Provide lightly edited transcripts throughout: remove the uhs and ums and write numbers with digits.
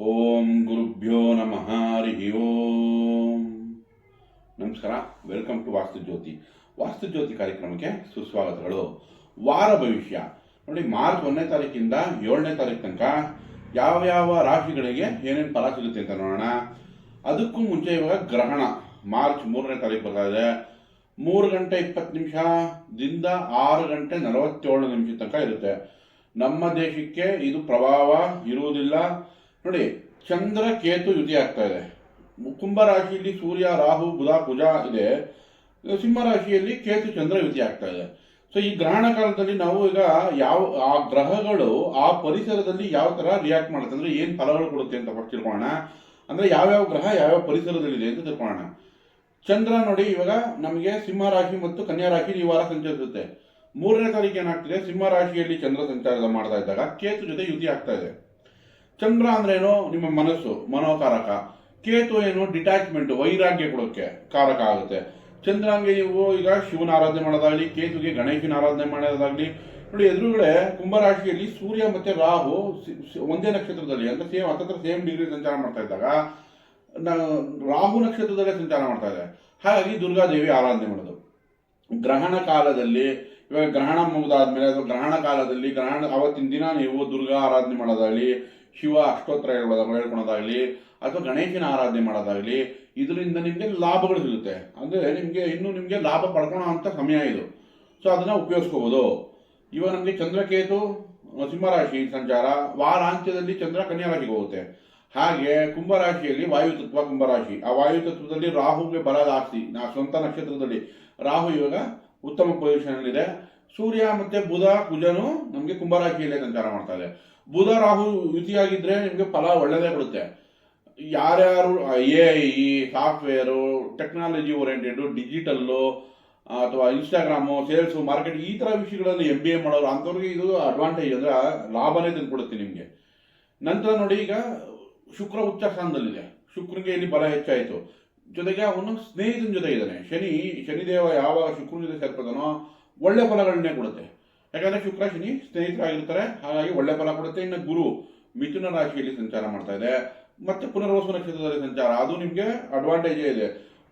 ಓಂ ಗುರುಭ್ಯೋ ನಮಃ ಹರಿ ಓಂ. ನಮಸ್ಕಾರ, ವೆಲ್ಕಮ್ ಟು ವಾಸ್ತುಜ್ಯೋತಿ ಕಾರ್ಯಕ್ರಮಕ್ಕೆ ಸುಸ್ವಾಗತಗಳು. ವಾರ ಭವಿಷ್ಯ ನೋಡಿ, ಮಾರ್ಚ್ 1ನೇ ತಾರೀಕಿಂದ 7ನೇ ತಾರೀಕು ತನಕ ಯಾವ ರಾಶಿಗಳಿಗೆ ಏನೇನು ಫಲ ಸಿಗುತ್ತೆ ಅಂತ ನೋಡೋಣ. ಅದಕ್ಕೂ ಮುಂಚೆ ಇವಾಗ ಗ್ರಹಣ ಮಾರ್ಚ್ 3ನೇ ತಾರೀಕು ಬರ್ತಾ ಇದೆ. 3 ಗಂಟೆ 20 ನಿಮಿಷದಿಂದ 6 ಗಂಟೆ 47 ನಿಮಿಷ ತನಕ ಇರುತ್ತೆ. ನಮ್ಮ ದೇಶಕ್ಕೆ ಇದು ಪ್ರಭಾವ ಇರುವುದಿಲ್ಲ. ನೋಡಿ, ಚಂದ್ರ ಕೇತು ಯುತಿ ಆಗ್ತಾ ಇದೆ. ಕುಂಭ ರಾಶಿಯಲ್ಲಿ ಸೂರ್ಯ ರಾಹು ಬುಧ ಕುಜ ಇದೆ. ಸಿಂಹ ರಾಶಿಯಲ್ಲಿ ಕೇತು ಚಂದ್ರ ಯುತಿ ಆಗ್ತಾ ಇದೆ. ಸೊ ಈ ಗ್ರಹಣ ಕಾಲದಲ್ಲಿ ನಾವು ಈಗ ಆ ಗ್ರಹಗಳು ಆ ಪರಿಸರದಲ್ಲಿ ಯಾವ ತರ ರಿಯಾಕ್ಟ್ ಮಾಡುತ್ತೆ ಅಂದ್ರೆ ಏನ್ ಫಲಗಳು ಕೊಡುತ್ತೆ ಅಂತ ಫಸ್ಟ್ ತಿಳ್ಕೊಳ್ಳೋಣ. ಅಂದ್ರೆ ಯಾವ್ಯಾವ ಗ್ರಹ ಯಾವ್ಯಾವ ಪರಿಸರದಲ್ಲಿದೆ ಅಂತ ತಿಳ್ಕೊಳ್ಳೋಣ. ಚಂದ್ರ ನೋಡಿ, ಇವಾಗ ನಮಗೆ ಸಿಂಹ ರಾಶಿ ಮತ್ತು ಕನ್ಯಾ ರಾಶಿ ಈ ವಾರ ಸಂಚರಿಸುತ್ತೆ. 3ನೇ ತಾರೀಕು ಏನಾಗ್ತಿದೆ, ಸಿಂಹ ರಾಶಿಯಲ್ಲಿ ಚಂದ್ರ ಸಂಚಾರ ಮಾಡ್ತಾ ಇದ್ದಾಗ ಕೇತು ಜೊತೆ ಯುತಿ ಆಗ್ತಾ ಇದೆ. ಚಂದ್ರ ಅಂದ್ರೆ ಏನು, ನಿಮ್ಮ ಮನಸ್ಸು ಮನೋಕಾರಕ. ಕೇತು ಏನು, ಡಿಟ್ಯಾಚ್ಮೆಂಟ್ ವೈರಾಗ್ಯ ಕೊಡೋಕ್ಕೆ ಕಾರಕ ಆಗುತ್ತೆ. ಚಂದ್ರಂಗೆ ನೀವು ಈಗ ಶಿವನ ಆರಾಧನೆ ಮಾಡೋದಾಗ್ಲಿ, ಕೇತುಗೆ ಗಣೇಶನ ಆರಾಧನೆ ಮಾಡೋದಾಗ್ಲಿ. ನೋಡಿ, ಎದುರುಗಡೆ ಕುಂಭರಾಶಿಯಲ್ಲಿ ಸೂರ್ಯ ಮತ್ತೆ ರಾಹು ಒಂದೇ ನಕ್ಷತ್ರದಲ್ಲಿ ಅಂದ್ರೆ ಸೇಮ್ ಡಿಗ್ರಿ ಸಂಚಾರ ಮಾಡ್ತಾ ಇದ್ದಾಗ ರಾಹು ನಕ್ಷತ್ರದಲ್ಲೇ ಸಂಚಾರ ಮಾಡ್ತಾ ಇದೆ. ಹಾಗಾಗಿ ದುರ್ಗಾದೇವಿ ಆರಾಧನೆ ಮಾಡೋದು. ಗ್ರಹಣ ಕಾಲದಲ್ಲಿ ಇವಾಗ ಗ್ರಹಣ ಮುಗಿದಾದ್ಮೇಲೆ ಅಥವಾ ಗ್ರಹಣ ಕಾಲದಲ್ಲಿ ಅವತ್ತಿನ ದಿನ ನೀವು ದುರ್ಗಾ ಆರಾಧನೆ ಮಾಡೋದಾಗ್ಲಿ, ಶಿವ ಅಷ್ಟೋತ್ತರ ಹೇಳ್ಕೊಳೋದಾಗ್ಲಿ ಅಥವಾ ಗಣೇಶನ ಆರಾಧನೆ ಮಾಡೋದಾಗ್ಲಿ, ಇದರಿಂದ ನಿಮಗೆ ಲಾಭಗಳು ಸಿಗುತ್ತೆ. ಅಂದ್ರೆ ನಿಮಗೆ ಲಾಭ ಪಡ್ಕೊಳ್ಳೋ ಅಂತ ಸಮಯ ಇದು. ಸೊ ಅದನ್ನ ಉಪಯೋಗಿಸ್ಕೋಬಹುದು. ಇವಾಗ ನಮಗೆ ಚಂದ್ರಕೇತು ಸಿಂಹರಾಶಿ ಸಂಚಾರ, ವಾರಾಂತ್ಯದಲ್ಲಿ ಚಂದ್ರ ಕನ್ಯಾ ರಾಶಿಗೆ ಹೋಗುತ್ತೆ. ಹಾಗೆ ಕುಂಭರಾಶಿಯಲ್ಲಿ ವಾಯುತತ್ವ ಕುಂಭರಾಶಿ, ಆ ವಾಯುತತ್ವದಲ್ಲಿ ರಾಹುಗೆ ಬಲ ಜಾಸ್ತಿ. ಸ್ವಂತ ನಕ್ಷತ್ರದಲ್ಲಿ ರಾಹು ಇವಾಗ ಉತ್ತಮ ಪೊಸಿಷನ್ ಇದೆ. ಸೂರ್ಯ ಮತ್ತೆ ಬುಧ ಕುಜನು ನಮಗೆ ಕುಂಭರಾಶಿಯಲ್ಲೇ ಸಂಚಾರ ಮಾಡ್ತಾ ಇದೆ. ಬುಧ ರಾಹು ಯುತಿಯಾಗಿದ್ರೆ ನಿಮಗೆ ಫಲ ಒಳ್ಳೆಯದೇ ಕೊಡುತ್ತೆ. ಯಾರ್ಯಾರು AI software, technology oriented, digital ಅಥವಾ ಇನ್ಸ್ಟಾಗ್ರಾಮು, ಸೇಲ್ಸು, ಮಾರ್ಕೆಟ್ ಈ ಥರ ವಿಷಯಗಳಲ್ಲಿ MBA ಮಾಡೋರು ಅಂಥವ್ರಿಗೆ ಇದು ಅಡ್ವಾಂಟೇಜ್, ಅಂದರೆ ಲಾಭನೇ ತಂದುಕೊಡುತ್ತೆ ನಿಮಗೆ. ನಂತರ ನೋಡಿ, ಈಗ ಶುಕ್ರ ಉಚ್ಚ ಸ್ಥಾನದಲ್ಲಿದೆ. ಶುಕ್ರನಿಗೆ ಇಲ್ಲಿ ಬಲ ಹೆಚ್ಚಾಯಿತು. ಜೊತೆಗೆ ಅವನು ಸ್ನೇಹಿತನ ಜೊತೆ ಇದ್ದಾನೆ. ಶನಿದೇವ ಯಾವಾಗ ಶುಕ್ರನ ಜೊತೆ ಸೇರ್ಪದನೋ ಒಳ್ಳೆ ಫಲಗಳನ್ನೇ ಕೊಡುತ್ತೆ. ಯಾಕಂದ್ರೆ ಶುಕ್ರ ಶನಿ ಸ್ನೇಹಿತರಾಗಿರ್ತಾರೆ, ಹಾಗಾಗಿ ಒಳ್ಳೆ ಫಲ ಕೊಡುತ್ತೆ. ಇನ್ನು ಗುರು ಮಿಥುನ ರಾಶಿಯಲ್ಲಿ ಸಂಚಾರ ಮಾಡ್ತಾ ಇದೆ, ಮತ್ತೆ ಪುನರ್ವಸು ನಕ್ಷತ್ರದಲ್ಲಿ ಸಂಚಾರ, ಅದು ನಿಮಗೆ ಅಡ್ವಾಂಟೇಜೇ ಇದೆ.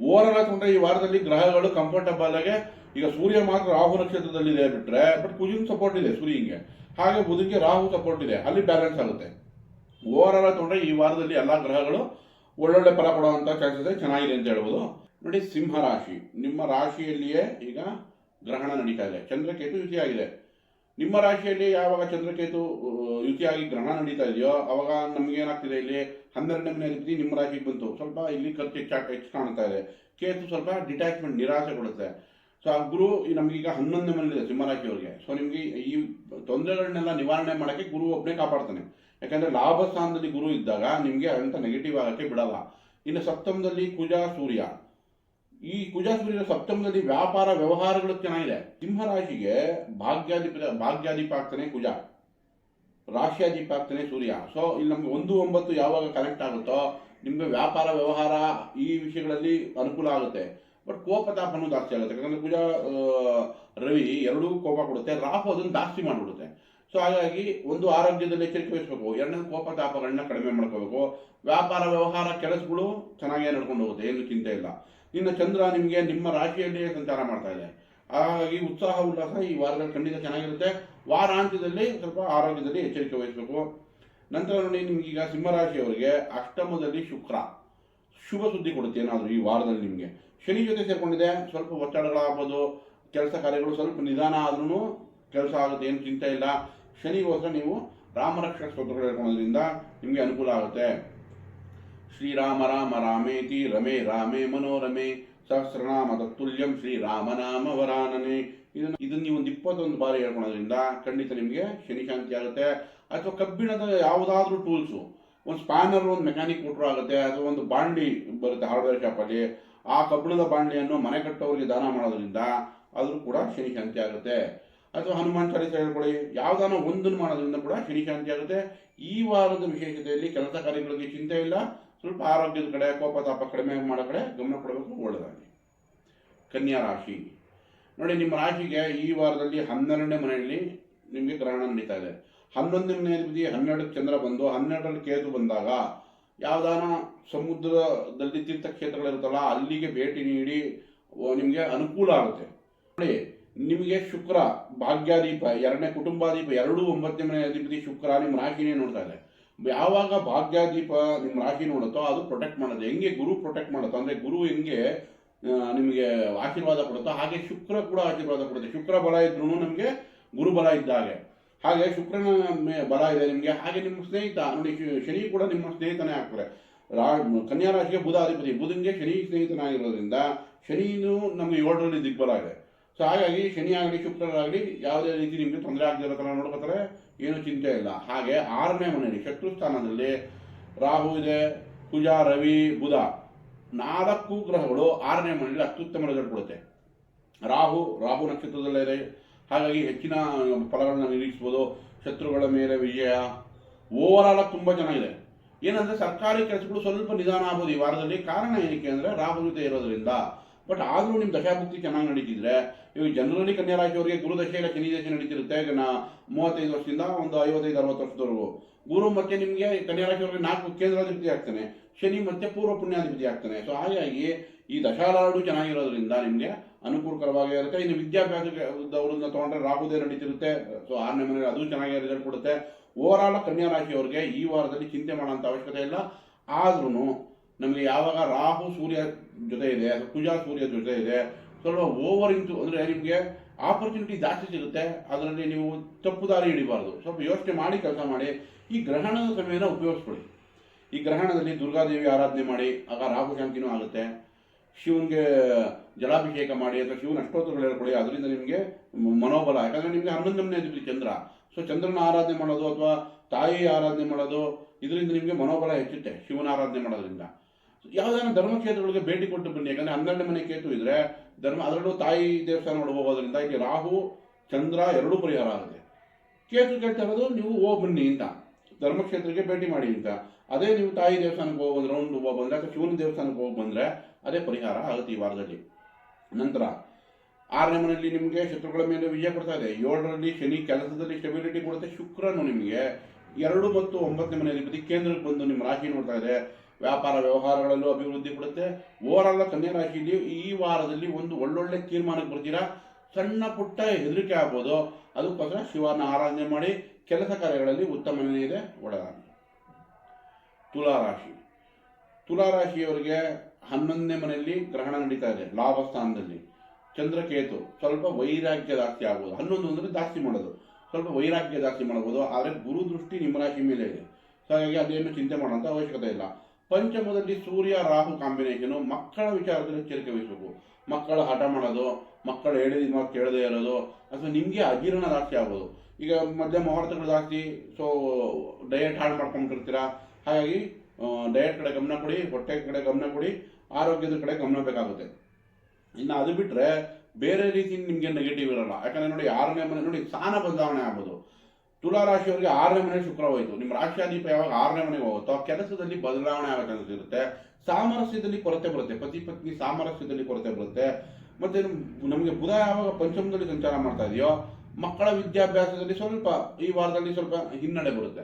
ಓವರ್ ಆಲ್ ತಗೊಂಡ್ರೆ ಈ ವಾರದಲ್ಲಿ ಗ್ರಹಗಳು ಕಂಫರ್ಟಬಲ್ ಆಗಿ, ಈಗ ಸೂರ್ಯ ಮಾತ್ರ ರಾಹು ನಕ್ಷತ್ರದಲ್ಲಿದೆ ಬಿಟ್ರೆ, ಬಟ್ ಕುಜನ್ ಸಪೋರ್ಟ್ ಇದೆ ಸೂರ್ಯಂಗೆ, ಹಾಗೆ ಬುಧನ್ಗೆ ರಾಹು ಸಪೋರ್ಟ್ ಇದೆ, ಅಲ್ಲಿ ಬ್ಯಾಲೆನ್ಸ್ ಆಗುತ್ತೆ. ಓವರ್ ಆಲ್ ತಗೊಂಡ್ರೆ ಈ ವಾರದಲ್ಲಿ ಎಲ್ಲಾ ಗ್ರಹಗಳು ಒಳ್ಳೊಳ್ಳೆ ಫಲ ಕೊಡುವಂತ ಚಾನ್ಸಸ್ ಚೆನ್ನಾಗಿದೆ ಅಂತ ಹೇಳ್ಬೋದು. ನೋಡಿ, ಸಿಂಹ ರಾಶಿ, ನಿಮ್ಮ ರಾಶಿಯಲ್ಲಿಯೇ ಈಗ ಗ್ರಹಣ ನಡೀತಾ ಇದೆ. ಚಂದ್ರಕೇತು ಯುತಿ ಆಗಿದೆ. ನಿಮ್ಮ ರಾಶಿಯಲ್ಲಿ ಯಾವಾಗ ಚಂದ್ರಕೇತು ಯುತಿಯಾಗಿ ಗ್ರಹಣ ನಡೀತಾ ಇದೆಯೋ ಅವಾಗ ನಮ್ಗೆ ಏನಾಗ್ತಿದೆ, ಇಲ್ಲಿ 12ನೇ ಮನೆ ಅಧಿಪತಿ ನಿಮ್ಮ ರಾಶಿಗೆ ಬಂತು. ಸ್ವಲ್ಪ ಇಲ್ಲಿ ಖರ್ಚು ಹೆಚ್ಚು ಕಾಣ್ತಾ ಇದೆ. ಕೇತು ಸ್ವಲ್ಪ ಡಿಟ್ಯಾಚ್ಮೆಂಟ್, ನಿರಾಸೆ ಕೊಡುತ್ತೆ. ಸೊ ಆ ಗುರು ನಮ್ಗೀಗ 11ನೇ ಮನೆಯಲ್ಲಿದೆ ಸಿಂಹರಾಶಿಯವರಿಗೆ. ಸೊ ನಿಮ್ಗೆ ಈ ತೊಂದರೆಗಳನ್ನೆಲ್ಲ ನಿವಾರಣೆ ಮಾಡೋಕ್ಕೆ ಗುರು ಒಬ್ಬನೇ ಕಾಪಾಡ್ತಾನೆ. ಯಾಕಂದ್ರೆ ಲಾಭ ಸ್ಥಾನದಲ್ಲಿ ಗುರು ಇದ್ದಾಗ ನಿಮ್ಗೆ ಅಂತ ನೆಗೆಟಿವ್ ಆಗಕ್ಕೆ ಬಿಡಲ್ಲ. ಇನ್ನು ಸಪ್ತಮದಲ್ಲಿ ಕುಜ ಸೂರ್ಯ, ಈ ಕುಜ ಸೂರ್ಯನ ಸಪ್ತಮದಲ್ಲಿ ವ್ಯಾಪಾರ ವ್ಯವಹಾರಗಳು ಚೆನ್ನಾಗಿದೆ. ಸಿಂಹ ರಾಶಿಗೆ ಭಾಗ್ಯಾಧಿಪ ಆಗ್ತಾನೆ ಕುಜ, ರಾಶ್ಯಾಧಿಪ ಆಗ್ತಾನೆ ಸೂರ್ಯ. ಸೊ ಇಲ್ಲಿ ನಮ್ಗೆ 1-9 ಯಾವಾಗ ಕನೆಕ್ಟ್ ಆಗುತ್ತೋ ನಿಮ್ಗೆ ವ್ಯಾಪಾರ ವ್ಯವಹಾರ ಈ ವಿಷಯಗಳಲ್ಲಿ ಅನುಕೂಲ ಆಗುತ್ತೆ. ಬಟ್ ಕೋಪತಾಪನೂ ಜಾಸ್ತಿ ಆಗುತ್ತೆ. ಯಾಕಂದ್ರೆ ಕುಜ ರವಿ ಎರಡೂ ಕೋಪ ಕೊಡುತ್ತೆ, ರಾಹು ಅದನ್ನು ಜಾಸ್ತಿ ಮಾಡಿಬಿಡುತ್ತೆ. ಸೊ ಹಾಗಾಗಿ ಒಂದು ಆರೋಗ್ಯದಲ್ಲಿ ಎಚ್ಚರಿಕೆ ವಹಿಸಬೇಕು, ಎರಡನೇ ಕೋಪತಾಪಗಳನ್ನ ಕಡಿಮೆ ಮಾಡ್ಕೋಬೇಕು. ವ್ಯಾಪಾರ ವ್ಯವಹಾರ ಕೆಲಸಗಳು ಚೆನ್ನಾಗೇ ನಡ್ಕೊಂಡು ಹೋಗುತ್ತೆ, ಏನು ಚಿಂತೆ ಇಲ್ಲ. ಇನ್ನು ಚಂದ್ರ ನಿಮಗೆ ನಿಮ್ಮ ರಾಶಿಯಲ್ಲಿ ಸಂಚಾರ ಮಾಡ್ತಾ ಇದೆ. ಹಾಗಾಗಿ ಉತ್ಸಾಹ ಉಲ್ಲಾಸ ಈ ವಾರದಲ್ಲಿ ಖಂಡಿತ ಚೆನ್ನಾಗಿರುತ್ತೆ. ವಾರಾಂತ್ಯದಲ್ಲಿ ಸ್ವಲ್ಪ ಆರೋಗ್ಯದಲ್ಲಿ ಎಚ್ಚರಿಕೆ ವಹಿಸಬೇಕು. ನಂತರ ನೋಡಿ, ನಿಮ್ಗೀಗ ಸಿಂಹರಾಶಿಯವರಿಗೆ ಅಷ್ಟಮದಲ್ಲಿ ಶುಕ್ರ ಶುಭ ಸುದ್ದಿ ಕೊಡುತ್ತೆ. ಏನಾದರೂ ಈ ವಾರದಲ್ಲಿ ನಿಮಗೆ ಶನಿ ಜೊತೆ ಸೇರ್ಕೊಂಡಿದೆ, ಸ್ವಲ್ಪ ಒತ್ತಡಗಳಾಗ್ಬೋದು, ಕೆಲಸ ಕಾರ್ಯಗಳು ಸ್ವಲ್ಪ ನಿಧಾನ ಆದ್ರೂ ಕೆಲಸ ಆಗುತ್ತೆ, ಏನು ಚಿಂತೆ ಇಲ್ಲ. ಶನಿಗೋಸ್ಕರ ನೀವು ರಾಮರಕ್ಷಕ ಸ್ತೋತ್ರಗಳು ಹೇಳ್ಕೊಳ್ಳೋದ್ರಿಂದ ನಿಮಗೆ ಅನುಕೂಲ ಆಗುತ್ತೆ. ಶ್ರೀರಾಮ ರಾಮ ರಾಮೇತಿ ರಮೇ ರಾಮೇ ಮನೋರಮೆ ಸಹಸ್ರನಾಮ ತತ್ತುಲ್ಯಂ ಶ್ರೀರಾಮನಾಮ ವರಾನನೆ. ಇದನ್ನ ನೀವು ಒಂದು 21 ಬಾರಿ ಹೇಳ್ಕೊಳ್ಳೋದ್ರಿಂದ ಖಂಡಿತ ನಿಮಗೆ ಶನಿ ಶಾಂತಿ ಆಗುತ್ತೆ. ಅಥವಾ ಕಬ್ಬಿಣದ ಯಾವುದಾದ್ರೂ ಟೂಲ್ಸು, ಒಂದು ಸ್ಪ್ಯಾನರ್, ಒಂದು ಮೆಕ್ಯಾನಿಕ್ ಕೊಟ್ಟರು ಆಗುತ್ತೆ. ಅಥವಾ ಒಂದು ಬಾಂಡ್ಲಿ ಬರುತ್ತೆ ಹಾರ್ಡ್ವೇರ್ ಶಾಪಲ್ಲಿ, ಆ ಕಬ್ಬಿಣದ ಬಾಂಡ್ಲಿಯನ್ನು ಮನೆ ಕಟ್ಟೋರಿಗೆ ದಾನ ಮಾಡೋದ್ರಿಂದ ಆದರೂ ಕೂಡ ಶನಿ ಶಾಂತಿ ಆಗುತ್ತೆ. ಅಥವಾ ಹನುಮಾನ್ ಚಾಲಿಸ ಹೇಳ್ಕೊಳ್ಳಿ, ಯಾವ್ದಾನ ಒಂದನ್ನು ಮಾಡೋದ್ರಿಂದ ಕೂಡ ಶನಿ ಶಾಂತಿ ಆಗುತ್ತೆ. ಈ ವಾರದ ವಿಶೇಷತೆಯಲ್ಲಿ ಕೆಲಸ ಕಾರ್ಯಗಳಿಗೆ ಚಿಂತೆ ಇಲ್ಲ, ಸ್ವಲ್ಪ ಆರೋಗ್ಯದ ಕಡೆ ಕೋಪತಾಪ ಕಡಿಮೆ ಮಾಡೋ ಕಡೆ ಗಮನ ಕೊಡಬೇಕು, ಒಳ್ಳೆಯದಾಗಿ. ಕನ್ಯಾ ರಾಶಿ ನೋಡಿ, ನಿಮ್ಮ ರಾಶಿಗೆ ಈ ವಾರದಲ್ಲಿ 12ನೇ ಮನೆಯಲ್ಲಿ ನಿಮಗೆ ಗ್ರಹಣ ನಡೀತಾ ಇದೆ. 11ನೇ ಅಧಿಪತಿ 12ಕ್ಕೆ ಚಂದ್ರ ಬಂದು 12ರಲ್ಲಿ ಕೇತು ಬಂದಾಗ ಯಾವುದಾನ ಸಮುದ್ರದಲ್ಲಿ ತೀರ್ಥಕ್ಷೇತ್ರಗಳಿರುತ್ತಲ್ಲ ಅಲ್ಲಿಗೆ ಭೇಟಿ ನೀಡಿ ನಿಮಗೆ ಅನುಕೂಲ ಆಗುತ್ತೆ. ನೋಡಿ, ನಿಮಗೆ ಶುಕ್ರ ಭಾಗ್ಯಾದೀಪ, 2ನೇ ಕುಟುಂಬಾದೀಪ, 9ನೇ ಅಧಿಪತಿ ಶುಕ್ರ ನಿಮ್ಮ ರಾಶಿನೇ ನೋಡ್ತಾ ಇದೆ. ಯಾವಾಗ ಭಾಗ್ಯಾದೀಪ ನಿಮ್ಮ ರಾಶಿ ನೋಡುತ್ತೋ ಅದು ಪ್ರೊಟೆಕ್ಟ್ ಮಾಡೋದು. ಹೆಂಗೆ ಗುರು ಪ್ರೊಟೆಕ್ಟ್ ಮಾಡುತ್ತೋ ಅಂದರೆ ಗುರು ಹೆಂಗೆ ನಿಮಗೆ ಆಶೀರ್ವಾದ ಕೊಡುತ್ತೋ ಹಾಗೆ ಶುಕ್ರ ಕೂಡ ಆಶೀರ್ವಾದ ಕೊಡುತ್ತೆ. ಶುಕ್ರ ಬಲ ಇದ್ರೂ ನಮಗೆ ಗುರು ಬಲ ಇದ್ದಾಗೆ. ಹಾಗೆ ಶುಕ್ರನ ಬಲ ಇದೆ ನಿಮಗೆ. ಹಾಗೆ ನಿಮ್ಮ ಸ್ನೇಹಿತ ನೋಡಿ, ಶನಿ ಕೂಡ ನಿಮ್ಮ ಸ್ನೇಹಿತನೇ ಆಗ್ತಾರೆ. ಕನ್ಯಾ ರಾಶಿಗೆ ಬುಧ ಅಧಿಪತಿ, ಬುಧನಿಗೆ ಶನಿ ಸ್ನೇಹಿತನಾಗಿರೋದ್ರಿಂದ ಶನಿನೂ ನಮಗೆ 7ರಲ್ಲಿ ದಿಗ್ಬಲ ಇದೆ. ಸೊ ಹಾಗಾಗಿ ಶನಿ ಆಗಲಿ ಶುಕ್ರರಾಗಲಿ ಯಾವುದೇ ರೀತಿ ನಿಮಗೆ ತೊಂದರೆ ಆಗದಿರೋ ಥರ ನೋಡ್ಕೋತಾರೆ, ಏನು ಚಿಂತೆ ಇಲ್ಲ. ಹಾಗೆ 6ನೇ ಮನೆಯಲ್ಲಿ ಶತ್ರು ಸ್ಥಾನದಲ್ಲಿ ರಾಹು ಇದೆ, ಕುಜ, ರವಿ, ಬುಧ 4 ಗ್ರಹಗಳು 6ನೇ ಮನೆಯಲ್ಲಿ ಅತ್ಯುತ್ತಮ ರಿಸಲ್ಟ್ ಕೊಡುತ್ತೆ. ರಾಹು ನಕ್ಷತ್ರದಲ್ಲೇ ಇದೆ. ಹಾಗಾಗಿ ಹೆಚ್ಚಿನ ಫಲಗಳನ್ನ ನಿರೀಕ್ಷಿಸ್ಬೋದು. ಶತ್ರುಗಳ ಮೇಲೆ ವಿಜಯ, ಓವರಾಲ್ ತುಂಬ ಚೆನ್ನಾಗಿದೆ. ಏನಂದರೆ ಸರ್ಕಾರಿ ಕೆಲಸಗಳು ಸ್ವಲ್ಪ ನಿಧಾನ ಆಗ್ಬೋದು ಈ ವಾರದಲ್ಲಿ. ಕಾರಣ ಏನಕ್ಕೆ ಅಂದರೆ ರಾಹು ಜೊತೆ ಇರೋದ್ರಿಂದ. ಬಟ್ ಆದರೂ ನಿಮ್ಮ ದಶಾಭುಕ್ತಿ ಚೆನ್ನಾಗಿ ನಡೀತಿದ್ರೆ, ಇವಾಗ ಜನರಲಿ ಕನ್ಯಾ ರಾಶಿಯವರಿಗೆ ಗುರು ದಶೆ ಇಲ್ಲ ಶನಿ ದಶೆ ನಡೀತಿರುತ್ತೆ. 35 ವರ್ಷದಿಂದ ಒಂದು 55-60 ವರ್ಷದವರೆಗೂ ಗುರು ಮತ್ತೆ ನಿಮಗೆ ಕನ್ಯಾ ರಾಶಿಯವರಿಗೆ 4 ಕೇಂದ್ರಾಧಿಪತಿ ಆಗ್ತಾನೆ, ಶನಿ ಮತ್ತೆ ಪೂರ್ವ ಪುಣ್ಯಾಧಿಪತಿ ಆಗ್ತಾನೆ. ಸೊ ಹಾಗಾಗಿ ಈ ದಶಾಲಾಡು ಚೆನ್ನಾಗಿರೋದ್ರಿಂದ ನಿಮಗೆ ಅನುಕೂಲಕರವಾಗಿ ಇರುತ್ತೆ. ಇನ್ನು ವಿದ್ಯಾಭ್ಯಾಸದವರನ್ನ ತೊಗೊಂಡ್ರೆ ರಾಹುದೇ ನಡೀತಿರುತ್ತೆ. ಸೊ 6ನೇ ಮನೆಯಲ್ಲಿ ಅದು ಚೆನ್ನಾಗಿ ರಿಸಲ್ಟ್ ಕೊಡುತ್ತೆ. ಓವರಾಲ್ ಕನ್ಯಾ ರಾಶಿಯವರಿಗೆ ಈ ವಾರದಲ್ಲಿ ಚಿಂತೆ ಮಾಡೋಂಥ ಅವಶ್ಯಕತೆ ಇಲ್ಲ. ಆದ್ರೂ ನಮಗೆ ಯಾವಾಗ ರಾಹು ಸೂರ್ಯ ಜೊತೆ ಇದೆ, ಕುಜ ಸೂರ್ಯ ಜೊತೆ ಇದೆ, ಸ್ವಲ್ಪ ಓವರ್ ಇಂಟು ಅಂದರೆ ನಿಮಗೆ ಆಪರ್ಚುನಿಟಿ ಜಾಸ್ತಿ ಸಿಗುತ್ತೆ. ಅದರಲ್ಲಿ ನೀವು ತಪ್ಪು ದಾರಿ ಹಿಡಿಬಾರ್ದು. ಸ್ವಲ್ಪ ಯೋಚನೆ ಮಾಡಿ ಕೆಲಸ ಮಾಡಿ. ಈ ಗ್ರಹಣದ ಸಮಯನ ಉಪಯೋಗಿಸ್ಕೊಳ್ಳಿ. ಈ ಗ್ರಹಣದಲ್ಲಿ ದುರ್ಗಾದೇವಿ ಆರಾಧನೆ ಮಾಡಿ, ಆಗ ರಾಹು ಶಾಂತಿನೂ ಆಗುತ್ತೆ. ಶಿವನಿಗೆ ಜಲಾಭಿಷೇಕ ಮಾಡಿ ಅಥವಾ ಶಿವನ ಅಷ್ಟೋತ್ತರಗಳು ಹೇಳ್ಕೊಳ್ಳಿ, ಅದರಿಂದ ನಿಮಗೆ ಮನೋಬಲ. ಯಾಕಂದರೆ ನಿಮಗೆ 11ನೇ ಅಧಿಪತಿ ಚಂದ್ರ. ಸೊ ಚಂದ್ರನ ಆರಾಧನೆ ಮಾಡೋದು ಅಥವಾ ತಾಯಿ ಆರಾಧನೆ ಮಾಡೋದು, ಇದರಿಂದ ನಿಮಗೆ ಮನೋಬಲ ಹೆಚ್ಚುತ್ತೆ ಶಿವನ ಆರಾಧನೆ ಮಾಡೋದ್ರಿಂದ. ಯಾವುದಾದ್ರು ಧರ್ಮಕ್ಷೇತ್ರಗಳಿಗೆ ಭೇಟಿ ಕೊಟ್ಟು ಬನ್ನಿ. ಯಾಕಂದರೆ 12ನೇ ಮನೆ ಕೇತು ಇದ್ರೆ ಅದರಲ್ಲೂ ತಾಯಿ ದೇವಸ್ಥಾನಗಳು ಹೋಗೋದ್ರಿಂದ ಇಲ್ಲಿ ರಾಹು ಚಂದ್ರ ಎರಡೂ ಪರಿಹಾರ ಆಗುತ್ತೆ. ಕೇತು ಕೇಳ್ತಾ ಇರೋದು ನೀವು ಬನ್ನಿ ಅಂತ, ಧರ್ಮಕ್ಷೇತ್ರಕ್ಕೆ ಭೇಟಿ ಮಾಡಿ ಅಂತ. ಅದೇ ನೀವು ತಾಯಿ ದೇವಸ್ಥಾನಕ್ಕೆ ಹೋಗಿ ರೌಂಡ್ ಬಂದರೆ ಅಥವಾ ಶಿವನ ದೇವಸ್ಥಾನಕ್ಕೆ ಹೋಗಿ ಬಂದರೆ ಅದೇ ಪರಿಹಾರ ಆಗುತ್ತೆ ಈ ವಾರದಲ್ಲಿ. ನಂತರ 6ನೇ ಮನೆಯಲ್ಲಿ ನಿಮಗೆ ಶತ್ರುಗಳ ಮೇಲೆ ವಿಜಯ ಕೊಡ್ತಾ ಇದೆ. 7ರಲ್ಲಿ ಶನಿ ಕೆಲಸದಲ್ಲಿ ಸ್ಟೆಬಿಲಿಟಿ ಕೊಡುತ್ತೆ. ಶುಕ್ರನು ನಿಮಗೆ 2 ಮತ್ತು 9ನೇ ಮನೆ ಅಧಿಪತಿ ಕೇಂದ್ರಕ್ಕೆ ಬಂದು ನಿಮ್ಮ ರಾಶಿ ನೋಡ್ತಾ ಇದೆ. ವ್ಯಾಪಾರ ವ್ಯವಹಾರಗಳಲ್ಲೂ ಅಭಿವೃದ್ಧಿ ಕೊಡುತ್ತೆ. ಓವರಾಲ್ ಕನ್ಯಾ ರಾಶಿಯಲ್ಲಿ ಈ ವಾರದಲ್ಲಿ ಒಂದು ಒಳ್ಳೊಳ್ಳೆ ತೀರ್ಮಾನಕ್ಕೆ ಬರ್ತೀರಾ. ಸಣ್ಣ ಪುಟ್ಟ ಹೆದರಿಕೆ ಆಗ್ಬೋದು, ಅದಕ್ಕೋಸ್ಕರ ಶಿವನ ಆರಾಧನೆ ಮಾಡಿ. ಕೆಲಸ ಕಾರ್ಯಗಳಲ್ಲಿ ಉತ್ತಮನೇ ಇದೆ, ಒಳ್ಳೆಯದಾಗಲಿ. ತುಲಾರಾಶಿಯವರಿಗೆ 11ನೇ ಮನೆಯಲ್ಲಿ ಗ್ರಹಣ ನಡೀತಾ ಇದೆ, ಲಾಭ ಸ್ಥಾನದಲ್ಲಿ ಚಂದ್ರಕೇತು. ಸ್ವಲ್ಪ ವೈರಾಗ್ಯ ಜಾಸ್ತಿ ಆಗ್ಬೋದು. 11 ಅಂದರೆ ಜಾಸ್ತಿ ಮಾಡೋದು, ಸ್ವಲ್ಪ ವೈರಾಗ್ಯ ಜಾಸ್ತಿ ಮಾಡ್ಬೋದು. ಆದರೆ ಗುರು ದೃಷ್ಟಿ ನಿಮ್ಮ ರಾಶಿ ಮೇಲೆ ಇದೆ. ಸೊ ಹಾಗಾಗಿ ಅದೇನು ಚಿಂತೆ ಮಾಡೋಂಥ ಅವಶ್ಯಕತೆ ಇಲ್ಲ. ಪಂಚಮದಲ್ಲಿ ಸೂರ್ಯ ರಾಹು ಕಾಂಬಿನೇಷನು. ಮಕ್ಕಳ ವಿಚಾರದಲ್ಲಿ ಎಚ್ಚರಿಕೆ ವಹಿಸಬೇಕು. ಮಕ್ಕಳು ಹಠ ಮಾಡೋದು, ಮಕ್ಕಳು ಹೇಳಿದ ಮಾತು ಕೇಳದೇ ಇರೋದು, ಅಥವಾ ನಿಮಗೆ ಅಜೀರ್ಣ ಜಾಸ್ತಿ ಆಗ್ಬೋದು. ಈಗ ಮಧ್ಯ ಮುಹೂರ್ತಗಳು ಜಾಸ್ತಿ, ಸೊ ಡಯಟ್ ಹಾಳು ಮಾಡ್ಕೊಂಡಿರ್ತೀರ. ಹಾಗಾಗಿ ಡಯಟ್ ಕಡೆ ಗಮನ ಕೊಡಿ, ಹೊಟ್ಟೆ ಕಡೆ ಗಮನ ಕೊಡಿ, ಆರೋಗ್ಯದ ಕಡೆ ಗಮನ ಬೇಕಾಗುತ್ತೆ. ಇನ್ನು ಅದು ಬಿಟ್ಟರೆ ಬೇರೆ ರೀತಿ ನಿಮಗೆ ನೆಗೆಟಿವ್ ಇರಲ್ಲ. ಯಾಕಂದರೆ ನೋಡಿ, 6ನೇ ಮನೆ ನೋಡಿ ಸ್ಥಾನ ಬದಲಾವಣೆ ಆಗ್ಬೋದು. ತುಲಾರಾಶಿಯವರಿಗೆ 6ನೇ ಮನೆ ಶುಕ್ರ ಹೋಯಿತು. ನಿಮ್ಮ ರಾಶಿಯಾದೀಪ ಯಾವಾಗ 6ನೇ ಮನೆಗೆ ಹೋಗುತ್ತೋ ಕೆಲಸದಲ್ಲಿ ಬದಲಾವಣೆ ಆಗೋ ಚಾನ್ಸಸ್ ಇರುತ್ತೆ. ಸಾಮರಸ್ಯದಲ್ಲಿ ಕೊರತೆ ಬರುತ್ತೆ, ಪತಿ ಪತ್ನಿ ಸಾಮರಸ್ಯದಲ್ಲಿ ಕೊರತೆ ಬರುತ್ತೆ. ಮತ್ತು ನಮಗೆ ಬುಧ ಯಾವಾಗ ಪಂಚಮದಲ್ಲಿ ಸಂಚಾರ ಮಾಡ್ತಾ ಇದೆಯೋ ಮಕ್ಕಳ ವಿದ್ಯಾಭ್ಯಾಸದಲ್ಲಿ ಸ್ವಲ್ಪ ಈ ವಾರದಲ್ಲಿ ಸ್ವಲ್ಪ ಹಿನ್ನಡೆ ಬರುತ್ತೆ.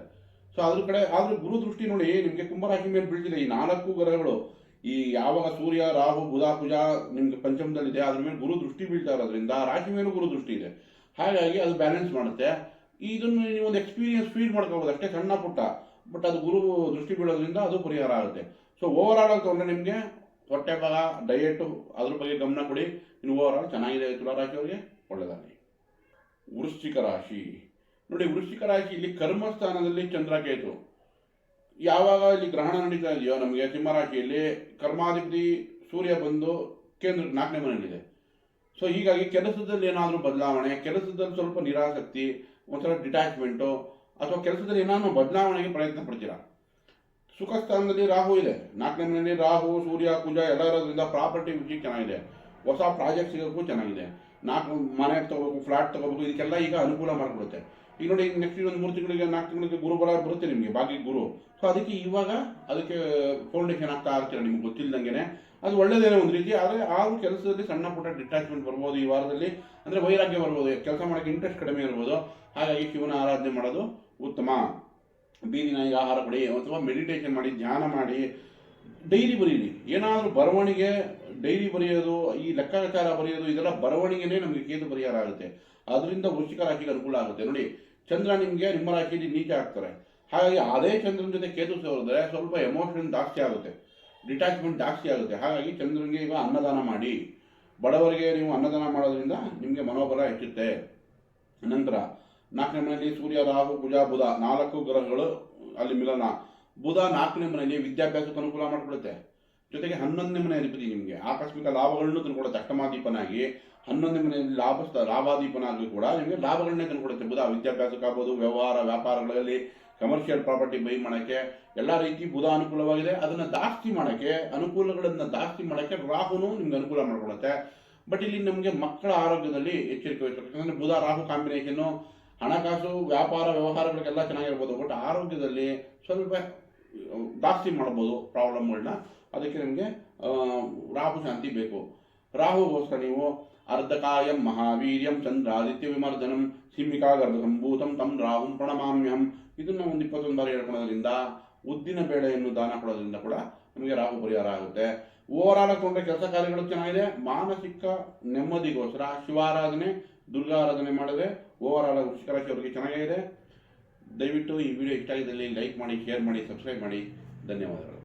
ಸೊ ಅದ್ರ ಕಡೆ ಆದರೂ ಗುರು ದೃಷ್ಟಿ ನೋಡಿ ನಿಮಗೆ ಕುಂಭರಾಶಿ ಮೇಲೆ ಬೀಳ್ತಿದೆ. ಈ 4 ಗ್ರಹಗಳು ಈ ಯಾವಾಗ ಸೂರ್ಯ ರಾಹು ಬುಧ ಕುಜ ನಿಮಗೆ ಪಂಚಮದಲ್ಲಿದೆ, ಅದ್ರ ಮೇಲೆ ಗುರು ದೃಷ್ಟಿ ಬೀಳ್ತಾ ಇರೋದ್ರಿಂದ ರಾಶಿ ಮೇಲೂ ಗುರು ದೃಷ್ಟಿ ಇದೆ. ಹಾಗಾಗಿ ಅದು ಬ್ಯಾಲೆನ್ಸ್ ಮಾಡುತ್ತೆ. ಇದನ್ನು ನೀವು ಒಂದು ಎಕ್ಸ್ಪೀರಿಯನ್ಸ್ ಫೀಲ್ ಮಾಡ್ಕೋಬೋದು ಅಷ್ಟೇ, ಸಣ್ಣ ಪುಟ್ಟ. ಬಟ್ ಅದು ಗುರು ದೃಷ್ಟಿ ಬೀಳೋದ್ರಿಂದ ಅದು ಪರಿಹಾರ ಆಗುತ್ತೆ. ಸೊ ಓವರಾಲ್ ಆಗಿ ತೊಗೊಂಡ್ರೆ ನಿಮಗೆ ಹೊಟ್ಟೆ ಭಾಗ ಡಯಟು ಅದ್ರ ಬಗ್ಗೆ ಗಮನ ಕೊಡಿ. ಇನ್ನು ಓವರಾಲ್ ಚೆನ್ನಾಗಿದೆ ತುಲಾರಾಶಿಯವರಿಗೆ, ಒಳ್ಳೆಯದಾಗಲಿ. ವೃಶ್ಚಿಕ ರಾಶಿ ನೋಡಿ, ವೃಶ್ಚಿಕ ರಾಶಿ ಇಲ್ಲಿ ಕರ್ಮಸ್ಥಾನದಲ್ಲಿ ಚಂದ್ರಕೇತು. ಯಾವಾಗ ಇಲ್ಲಿ ಗ್ರಹಣ ನಡೀತಾ ಇದೆಯೋ ನಮಗೆ ಸಿಂಹರಾಶಿಯಲ್ಲಿ ಕರ್ಮಾಧಿಪತಿ ಸೂರ್ಯ ಬಂದು ಕೇಂದ್ರ 4ನೇ ಮನೆಯಲ್ಲಿದೆ. ಸೊ ಹೀಗಾಗಿ ಕೆಲಸದಲ್ಲಿ ಏನಾದರೂ ಬದಲಾವಣೆ, ಕೆಲಸದಲ್ಲಿ ಸ್ವಲ್ಪ ನಿರಾಸಕ್ತಿ, ಒಂಥರ ಡಿಟ್ಯಾಚ್ಮೆಂಟು, ಅಥವಾ ಕೆಲಸದಲ್ಲಿ ಏನಾದರೂ ಬದಲಾವಣೆಗೆ ಪ್ರಯತ್ನ ಪಡ್ತೀರಾ. ಸುಖ ಸ್ಥಾನದಲ್ಲಿ ರಾಹು ಇದೆ. 4ನೇ ಮನೆಯಲ್ಲಿ ರಾಹು ಸೂರ್ಯ ಕುಜ ಎಲ್ಲ ಇರೋದ್ರಿಂದ ಪ್ರಾಪರ್ಟಿ ವಿಷಯ ಚೆನ್ನಾಗಿದೆ. ಹೊಸ ಪ್ರಾಜೆಕ್ಟ್ ಸಿಗೋಕ್ಕೂ ಚೆನ್ನಾಗಿದೆ. 4 ಮನೆ ತಗೋಬೇಕು, ಫ್ಲಾಟ್ ತಗೋಬೇಕು, ಇದಕ್ಕೆಲ್ಲ ಈಗ ಅನುಕೂಲ ಮಾಡಿಕೊಡುತ್ತೆ. ಈಗ ನೋಡಿ, ನೆಕ್ಸ್ಟ್ ಒಂದು 3 ತಿಂಗಳಿಗೆ 4 ತಿಂಗಳಿಗೆ ಗುರುಬಲ ಬರುತ್ತೆ ನಿಮಗೆ, ಭಾಗ್ಯ ಗುರು. ಸೊ ಅದಕ್ಕೆ ಇವಾಗ ಅದಕ್ಕೆ ಫೌಂಡೇಶನ್ ಆಗ್ತಾ ಇರ್ತೀರ ನಿಮ್ಗೆ ಗೊತ್ತಿಲ್ಲದಂಗೆ. ಅದು ಒಳ್ಳೆಯದೇನೋ ಒಂದು ರೀತಿ. ಆದರೆ ಆದರೂ ಕೆಲಸದಲ್ಲಿ ಸಣ್ಣ ಪುಟ್ಟ ಡಿಟ್ಯಾಚ್ಮೆಂಟ್ ಬರ್ಬೋದು ಈ ವಾರದಲ್ಲಿ. ಅಂದರೆ ವೈರಾಗ್ಯ ಬರ್ಬೋದು, ಕೆಲಸ ಮಾಡೋಕ್ಕೆ ಇಂಟ್ರೆಸ್ಟ್ ಕಡಿಮೆ ಇರ್ಬೋದು. ಹಾಗಾಗಿ ಶಿವನ ಆರಾಧನೆ ಮಾಡೋದು ಉತ್ತಮ. ಬೀದಿ ನಾಯಿಗೆ ಆಹಾರ ಕೊಡಿ ಅಥವಾ ಮೆಡಿಟೇಷನ್ ಮಾಡಿ, ಧ್ಯಾನ ಮಾಡಿ, ಡೈರಿ ಬರೀರಿ. ಏನಾದರೂ ಬರವಣಿಗೆ, ಡೈರಿ ಬರೆಯೋದು, ಈ ಲೆಕ್ಕಾಚಾರ ಬರೆಯೋದು, ಇದೆಲ್ಲ ಬರವಣಿಗೆನೇ ನಮಗೆ ಕೇತು ಪರಿಹಾರ ಆಗುತ್ತೆ. ಅದರಿಂದ ವೃಶ್ಚಿಕ ರಾಶಿಗೆ ಅನುಕೂಲ ಆಗುತ್ತೆ. ನೋಡಿ, ಚಂದ್ರ ನಿಮಗೆ ನಿಮ್ಮ ರಾಶಿಯಲ್ಲಿ ನೀಚ ಆಗ್ತಾರೆ. ಹಾಗಾಗಿ ಅದೇ ಚಂದ್ರನ ಜೊತೆ ಕೇತು ಸೇರಿದ್ರೆ ಸ್ವಲ್ಪ ಎಮೋಷನ್ ಜಾಸ್ತಿ ಆಗುತ್ತೆ, ಡಿಟ್ಯಾಚ್ಮೆಂಟ್ ಜಾಸ್ತಿ ಆಗುತ್ತೆ. ಹಾಗಾಗಿ ಚಂದ್ರನಿಗೆ ಈಗ ಅನ್ನದಾನ ಮಾಡಿ, ಬಡವರಿಗೆ ನೀವು ಅನ್ನದಾನ ಮಾಡೋದ್ರಿಂದ ನಿಮಗೆ ಮನೋಬಲ ಹೆಚ್ಚುತ್ತೆ. ನಂತರ 4ನೇ ಮನೆಯಲ್ಲಿ ಸೂರ್ಯ, ರಾಹು, ಕುಜ, ಬುಧ 4 ಗ್ರಹಗಳು ಅಲ್ಲಿ ಮಿಲನ. ಬುಧ 4ನೇ ಮನೆಯಲ್ಲಿ ವಿದ್ಯಾಭ್ಯಾಸಕ್ಕೆ ಅನುಕೂಲ ಮಾಡಿಕೊಡುತ್ತೆ. ಜೊತೆಗೆ 11ನೇ ಮನೆ ಅಧಿಪತಿ ನಿಮಗೆ ಆಕಸ್ಮಿಕ ಲಾಭಗಳನ್ನು ತಂದುಕೊಡುತ್ತೆ. ಅಷ್ಟಮಾದೀಪನಾಗಿ 11ನೇ ಮನೆಯಲ್ಲಿ ಲಾಭಾದೀಪನಾಗಿ ಕೂಡ ನಿಮಗೆ ಲಾಭಗಳನ್ನೇ ತಂದುಕೊಡುತ್ತೆ. ಬುಧ ವಿದ್ಯಾಭ್ಯಾಸಕ್ಕಾಗ್ಬೋದು, ವ್ಯವಹಾರ ವ್ಯಾಪಾರಗಳಲ್ಲಿ, ಕಮರ್ಷಿಯಲ್ ಪ್ರಾಪರ್ಟಿ ಬೈ ಮಾಡೋಕ್ಕೆ ಎಲ್ಲ ರೀತಿ ಬುಧ ಅನುಕೂಲವಾಗಿದೆ. ಅದನ್ನು ಜಾಸ್ತಿ ಮಾಡೋಕ್ಕೆ, ಅನುಕೂಲಗಳನ್ನು ಜಾಸ್ತಿ ಮಾಡೋಕ್ಕೆ ರಾಹುನು ನಿಮ್ಗೆ ಅನುಕೂಲ ಮಾಡಿಕೊಡುತ್ತೆ. ಬಟ್ ಇಲ್ಲಿ ನಮಗೆ ಮಕ್ಕಳ ಆರೋಗ್ಯದಲ್ಲಿ ಎಚ್ಚರಿಕೆ ವಹಿಸಬೇಕು. ಯಾಕಂದರೆ ಬುಧ ರಾಹು ಕಾಂಬಿನೇಷನ್ನು ಹಣಕಾಸು ವ್ಯಾಪಾರ ವ್ಯವಹಾರಗಳಿಗೆಲ್ಲ ಚೆನ್ನಾಗಿರ್ಬೋದು, ಬಟ್ ಆರೋಗ್ಯದಲ್ಲಿ ಸ್ವಲ್ಪ ಜಾಸ್ತಿ ಮಾಡ್ಬೋದು ಪ್ರಾಬ್ಲಮ್ಗಳನ್ನ. ಅದಕ್ಕೆ ನಿಮಗೆ ರಾಹು ಶಾಂತಿ ಬೇಕು. ರಾಹುಗೋಸ್ಕರ ನೀವು ಅರ್ಧಕಾಯಂ ಮಹಾವೀರ್ಯಂ ಚಂದ್ರಾದಿತ್ಯ ವಿಮರ್ದನಂ ಸಿಂಹಿಕಾ ಗರ್ಭ ಸಂಭೂತಂ ತಂ ರಾಹುಂ ಪ್ರಣಮಾಮ್ಯಹಂ ಇದನ್ನು ಒಂದು 21 ಬಾರಿ ಹೇಳ್ಕೊಳೋದ್ರಿಂದ, ಉದ್ದಿನ ಬೇಳೆಯನ್ನು ದಾನ ಕೊಡೋದ್ರಿಂದ ಕೂಡ ನಮಗೆ ರಾಹು ಪರಿಹಾರ ಆಗುತ್ತೆ. ಓವರಾಲ್ ಹಾಕೊಂಡ್ರೆ ಕೆಲಸ ಕಾರ್ಯಗಳು ಚೆನ್ನಾಗಿದೆ. ಮಾನಸಿಕ ನೆಮ್ಮದಿಗೋಸ್ಕರ ಶಿವಾರಾಧನೆ, ದುರ್ಗಾರಾಧನೆ ಮಾಡಿದ್ರೆ ಓವರಾಲ್ ವೃಶ್ಚಿಕ ರಾಶಿಯವರಿಗೆ ಚೆನ್ನಾಗಿದೆ. ದಯವಿಟ್ಟು ಈ ವಿಡಿಯೋ ಇಷ್ಟ ಆಗಿದ್ದಲ್ಲಿ ಲೈಕ್ ಮಾಡಿ, ಶೇರ್ ಮಾಡಿ, ಸಬ್ಸ್ಕ್ರೈಬ್ ಮಾಡಿ. ಧನ್ಯವಾದಗಳು.